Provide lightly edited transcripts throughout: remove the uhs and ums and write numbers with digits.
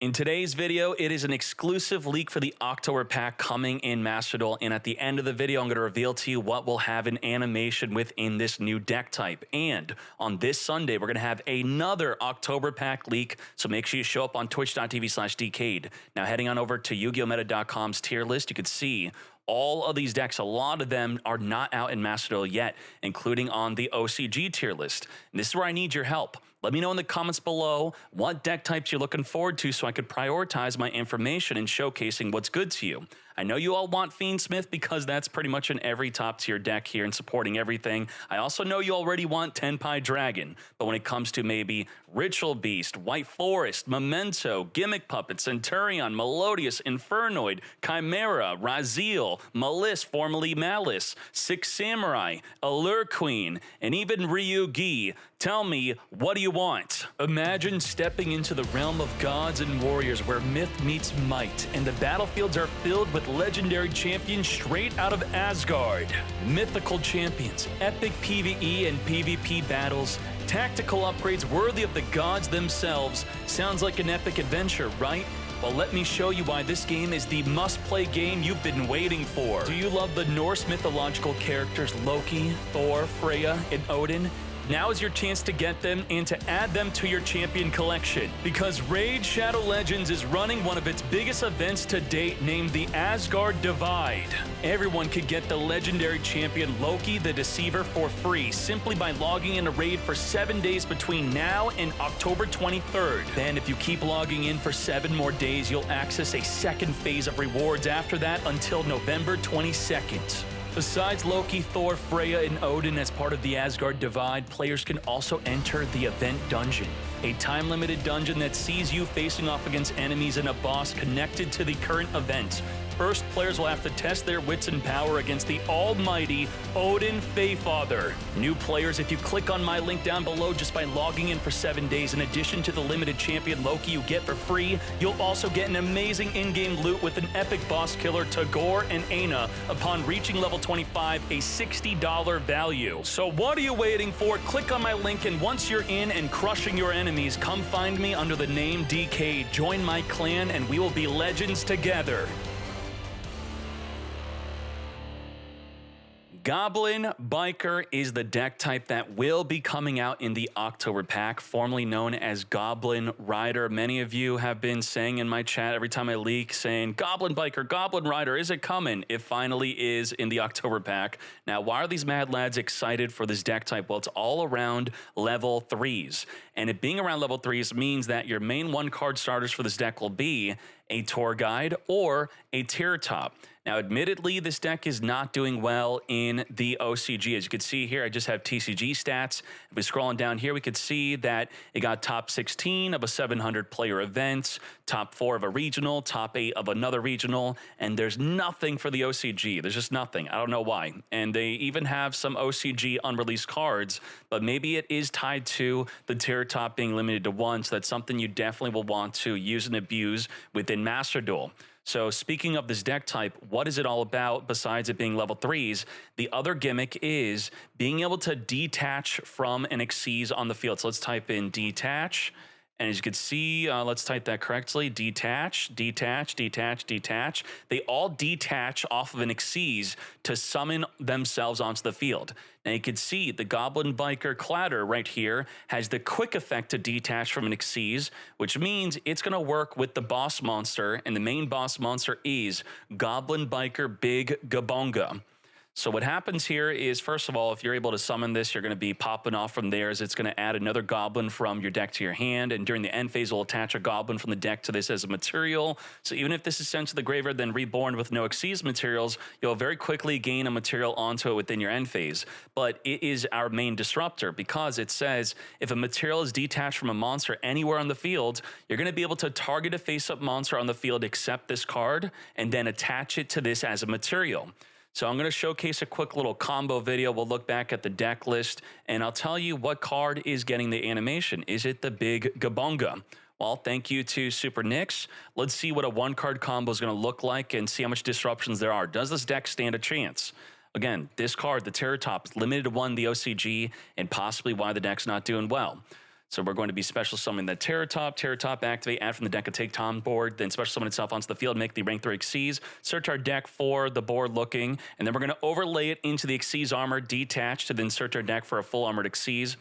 In today's video, it is an exclusive leak for the October pack coming in Master Duel, and at the end of the video, I'm going to reveal to you what will have an animation within this new deck type. And on this Sunday, we're going to have another October pack leak, so make sure you show up on twitch.tv/dcade. Now, heading on over to YugiOhMeta.com's tier list, you can see all of these decks, a lot of them are not out in Master Duel yet, including on the OCG tier list. And this is where I need your help. Let me know in the comments below what deck types you're looking forward to so I could prioritize my information in showcasing what's good to you. I know you all want Fiendsmith because that's pretty much in every top tier deck here and supporting everything. I also know you already want Tenpai Dragon, but when it comes to maybe Ritual Beast, White Forest, Memento, Gimmick Puppet, Centurion, Melodious, Infernoid, Chimera, Raziel, Malice, formerly Malice, Six Samurai, Allure Queen, and even Ryugi, tell me, what do you want? Imagine stepping into the realm of gods and warriors where myth meets might, and the battlefields are filled with legendary champions straight out of Asgard. Mythical champions, epic PvE and PvP battles, tactical upgrades worthy of the gods themselves. Sounds like an epic adventure, right? Well, let me show you why this game is the must-play game you've been waiting for. Do you love the Norse mythological characters Loki, Thor, Freya, and Odin? Now is your chance to get them and to add them to your champion collection, because Raid Shadow Legends is running one of its biggest events to date named the Asgard Divide. Everyone could get the legendary champion Loki the Deceiver for free simply by logging in a raid for 7 days between now and October 23rd. Then if you keep logging in for 7 more days, you'll access a second phase of rewards after that until November 22nd. Besides Loki, Thor, Freya, and Odin as part of the Asgard Divide, players can also enter the Event Dungeon, a time-limited dungeon that sees you facing off against enemies and a boss connected to the current event. First, players will have to test their wits and power against the almighty Odin Feyfather. New players, if you click on my link down below just by logging in for 7 days, in addition to the limited champion Loki you get for free, you'll also get an amazing in-game loot with an epic boss killer Tagoar and Aina upon reaching level 25, a $60 value. So what are you waiting for? Click on my link, and once you're in and crushing your enemies, come find me under the name DK. Join my clan and we will be legends together. Goblin Biker is the deck type that will be coming out in the October pack, formerly known as Goblin Rider. Many of you have been saying in my chat every time I leak, saying, Goblin Biker, Goblin Rider, is it coming? It finally is in the October pack. Now, why are these mad lads excited for this deck type? Well, it's all around level 3s. And it being around level 3s means that your main 1-card starters for this deck will be a Tour Guide or a Tier Top. Now, admittedly, this deck is not doing well in the OCG. As you can see here, I just have TCG stats. If we're scrolling down here, we could see that it got top 16 of a 700-player event, top 4 of a regional, top 8 of another regional, and there's nothing for the OCG. There's just nothing. I don't know why. And they even have some OCG unreleased cards, but maybe it is tied to the tier top being limited to 1, so that's something you definitely will want to use and abuse within Master Duel. So speaking of this deck type, what is it all about besides it being level 3s? The other gimmick is being able to detach from an Xyz on the field. So let's type in detach. And as you can see, let's type that correctly. Detach, detach, detach, detach. They all detach off of an Xyz to summon themselves onto the field. Now you can see the Goblin Biker Clatter right here has the quick effect to detach from an Xyz, which means it's going to work with the boss monster, and the main boss monster is Goblin Biker Big Gabonga. So what happens here is, first of all, if you're able to summon this, you're going to be popping off from there, as it's going to add another goblin from your deck to your hand, and during the end phase, we'll attach a goblin from the deck to this as a material. So even if this is sent to the graveyard, then reborn with no Xyz materials, you'll very quickly gain a material onto it within your end phase. But it is our main disruptor, because it says if a material is detached from a monster anywhere on the field, you're going to be able to target a face-up monster on the field, except this card, and then attach it to this as a material. So I'm going to showcase a quick little combo video. We'll look back at the deck list, and I'll tell you what card is getting the animation. Is it the Big Gabonga? Well, thank you to Super Nix. Let's see what a 1-card combo is going to look like and see how much disruptions there are. Does this deck stand a chance? Again, this card, the Terror Top, is limited to 1 the OCG, and possibly why the deck's not doing well. So we're going to be special summoning the Terratop, activate, add from the deck a take Tom board, then special summon itself onto the field, make the rank 3 Xyz, search our deck for the board looking, and then we're going to overlay it into the Xyz armor, detach to then search our deck for a full armored Xyz.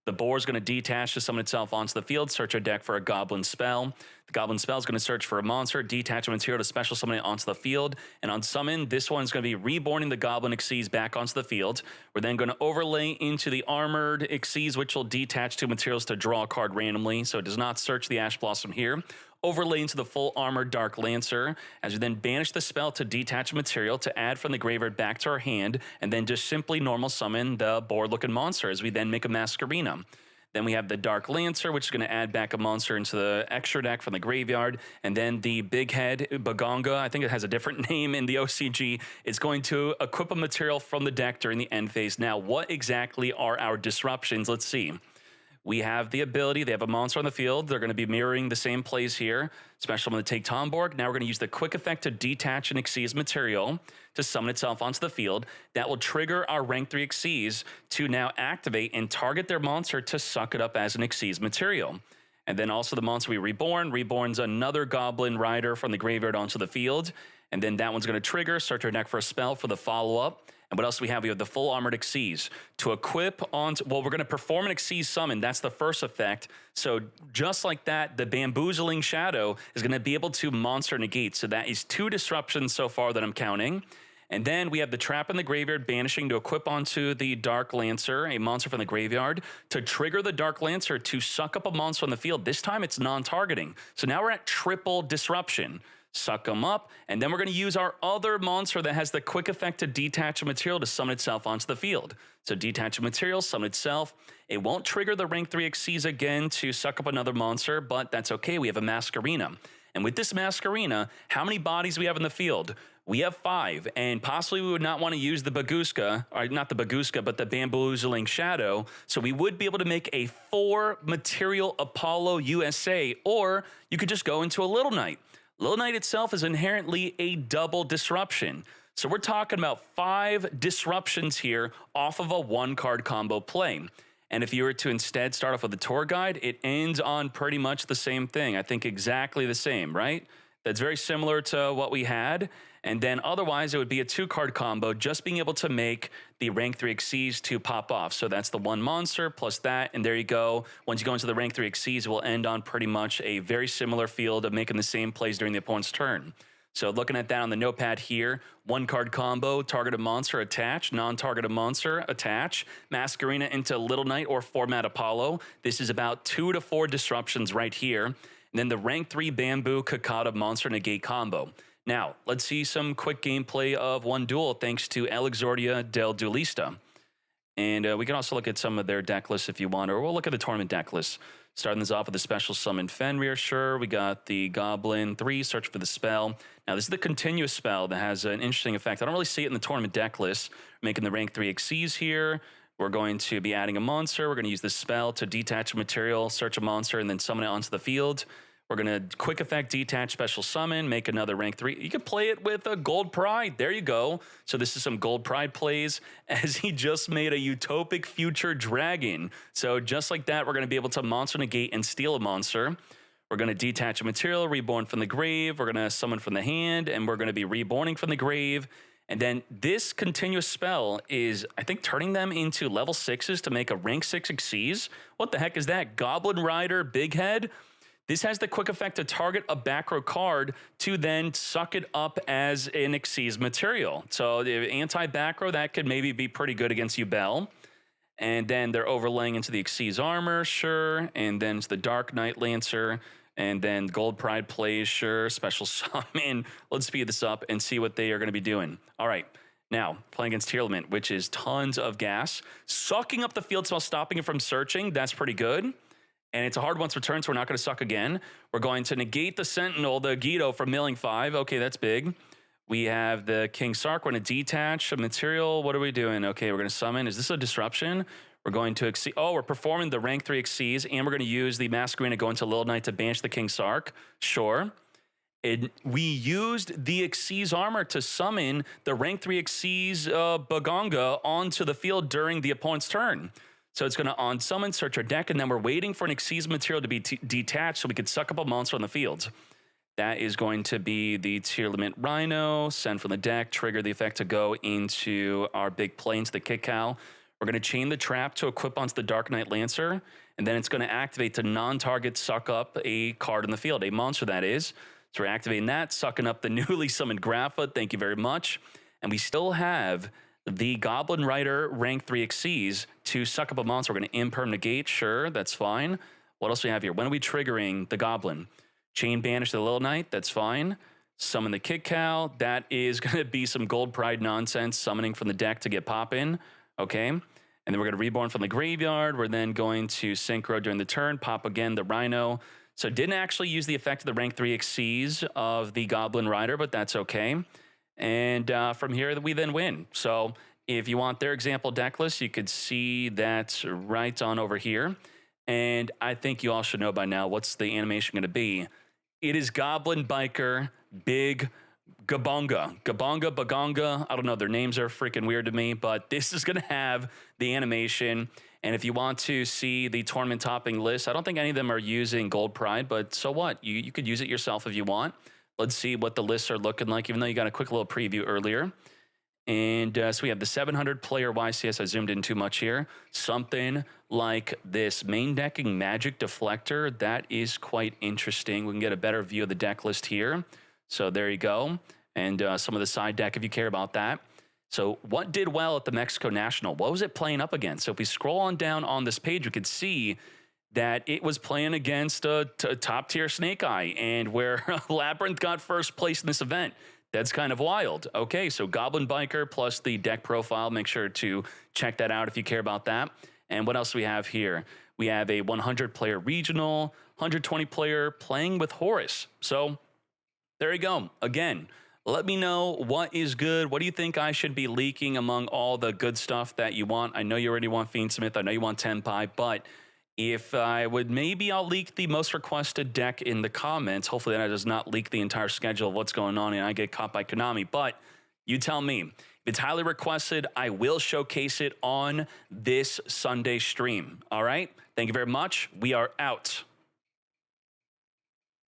The boar is going to detach to summon itself onto the field, search our deck for a goblin spell. The goblin spell is going to search for a monster, detach a material to special summon it onto the field. And on summon, this one is going to be reborning the goblin Xyz back onto the field. We're then going to overlay into the armored Xyz, which will detach two materials to draw a card randomly, so it does not search the Ash Blossom here. Overlay into the full armored Dark Lancer, as we then banish the spell to detach a material to add from the graveyard back to our hand, and then just simply normal summon the board-looking monster as we then make a Masquerena. Then we have the Dark Lancer, which is going to add back a monster into the extra deck from the graveyard. And then the Big Head Bagonga, I think it has a different name in the OCG, is going to equip a material from the deck during the end phase. Now, what exactly are our disruptions? Let's see. We have the ability, they have a monster on the field. They're going to be mirroring the same plays here. Special summon the Take Tomborg. Now we're going to use the quick effect to detach an Xyz material to summon itself onto the field. That will trigger our rank 3 Xyz to now activate and target their monster to suck it up as an Xyz material. And then also the monster we reborn. Reborn's another Goblin Rider from the graveyard onto the field. And then that one's going to trigger, search our deck for a spell for the follow-up. And what else do we have? We have the full armored Xyz to equip onto, well, we're going to perform an Xyz summon. That's the first effect. So just like that, the Bamboozling Shadow is going to be able to monster negate. So that is 2 disruptions so far that I'm counting. And then we have the Trap in the Graveyard banishing to equip onto the Dark Lancer, a monster from the graveyard, to trigger the Dark Lancer to suck up a monster on the field. This time it's non-targeting. So now we're at triple disruption. Suck them up, and then we're going to use our other monster that has the quick effect to detach a material to summon itself onto the field. So detach a material, summon itself. It won't trigger the rank 3 Xyz again to suck up another monster, but that's okay. We have a Masquerena. And with this Masquerena, how many bodies we have in the field? We have 5, and possibly we would not want to use the Baguska, or not the Baguska, but the Bamboozling Shadow. So we would be able to make a 4 material Apollo USA, or you could just go into a Little Knight. Little Knight itself is inherently a double disruption. So we're talking about 5 disruptions here off of a 1-card combo play. And if you were to instead start off with the tour guide, it ends on pretty much the same thing. I think exactly the same, right? That's very similar to what we had. And then otherwise, it would be a 2-card combo, just being able to make the rank 3 Xyz to pop off. So that's the 1 monster plus that, and there you go. Once you go into the rank 3 Xyz, we'll end on pretty much a very similar field of making the same plays during the opponent's turn. So looking at that on the notepad here, 1-card combo, targeted monster, attach, non-targeted monster, attach, Masquerena into Little Knight or Format Apollo. This is about 2 to 4 disruptions right here. And then the rank 3 Bamboo Cicada monster negate combo. Now, let's see some quick gameplay of one duel thanks to El Exordia del Duelista. And we can also look at some of their deck lists if you want, or we'll look at the tournament deck list. Starting this off with the special summon Fenrir, sure. We got the Goblin 3, search for the spell. Now, this is the continuous spell that has an interesting effect. I don't really see it in the tournament deck list. Making the rank 3 Xyz here. We're going to be adding a monster. We're going to use this spell to detach a material, search a monster, and then summon it onto the field. We're going to quick effect detach special summon, make another rank 3. You could play it with a Gold Pride. There you go. So this is some Gold Pride plays as he just made a Utopic Future Dragon. So just like that, we're going to be able to monster negate and steal a monster. We're going to detach a material, reborn from the grave. We're going to summon from the hand, and we're going to be reborning from the grave. And then this continuous spell is, I think, turning them into level 6s to make a rank 6 Xyz. What the heck is that? Goblin Rider, Big Head? This has the quick effect to target a back row card to then suck it up as an Xyz material. So the anti-back row, that could maybe be pretty good against Yubel. And then they're overlaying into the Xyz armor, sure. And then it's the Dark Knight Lancer. And then Gold Pride plays, sure. Special summon. Let's speed this up and see what they are going to be doing. All right. Now, playing against Tearlament, which is tons of gas. Sucking up the field while stopping it from searching, that's pretty good. And it's a hard once return, so we're not going to suck again. We're going to negate the Sentinel, the Guido, from milling 5. Okay, that's big. We have the King Sark. We're going to detach a material. What are we doing? Okay, we're going to summon. Is this a disruption? We're going to Xyz. Oh, we're performing the rank 3 Xyz, and we're going to use the Masquerena to go into Little Knight to banish the King Sark. Sure. We used the Xyz armor to summon the rank 3 Xyz Bagonga onto the field during the opponent's turn. So it's going to on-summon, search our deck, and then we're waiting for an Xyz material to be detached so we could suck up a monster on the field. That is going to be the Tier Limit Rhino, send from the deck, trigger the effect to go into our big play into the Kick Cow. We're going to chain the trap to equip onto the Dark Knight Lancer, and then it's going to activate to non-target suck up a card in the field, a monster that is. So we're activating that, sucking up the newly summoned Grapha, thank you very much. And we still have the Goblin Rider rank 3 Xyz to suck up a monster. We're going to imperm negate, sure, that's fine. What else do we have here? When are we triggering the Goblin? Chain Banish the Little Knight, that's fine. Summon the Kick Cow, that is going to be some Gold Pride nonsense, summoning from the deck to get pop in, okay? And then we're going to Reborn from the graveyard. We're then going to Synchro during the turn, pop again the Rhino. So didn't actually use the effect of the rank 3 Xyz of the Goblin Rider, but that's okay. And from here, we then win. So if you want their example deck list, you could see that right on over here. And I think you all should know by now what's the animation going to be. It is Goblin Biker Big Gabonga. Gabonga, Bagonga, I don't know, their names are freaking weird to me, but this is going to have the animation. And if you want to see the tournament topping list, I don't think any of them are using Gold Pride, but so what? You could use it yourself if you want. Let's see what the lists are looking like, even though you got a quick little preview earlier. And so we have the 700 player YCS. I zoomed in too much here. Something like this main decking Magic Deflector. That is quite interesting. We can get a better view of the deck list here. So there you go. And some of the side deck if you care about that. So what did well at the Mexico National? What was it playing up against? So if we scroll on down on this page, we could see that it was playing against a top-tier Snake Eye, and where Labyrinth got first place in this event. That's kind of wild. Okay, so Goblin Biker plus the deck profile. Make sure to check that out if you care about that. And what else do we have here? We have a 100-player regional, 120-player playing with Horus. So there you go. Again, let me know what is good. What do you think I should be leaking among all the good stuff that you want? I know you already want Fiendsmith. I know you want Tenpai, but if I would, maybe I'll leak the most requested deck in the comments. Hopefully that does not leak the entire schedule of what's going on and I get caught by Konami. But you tell me. If it's highly requested, I will showcase it on this Sunday stream. All right? Thank you very much. We are out.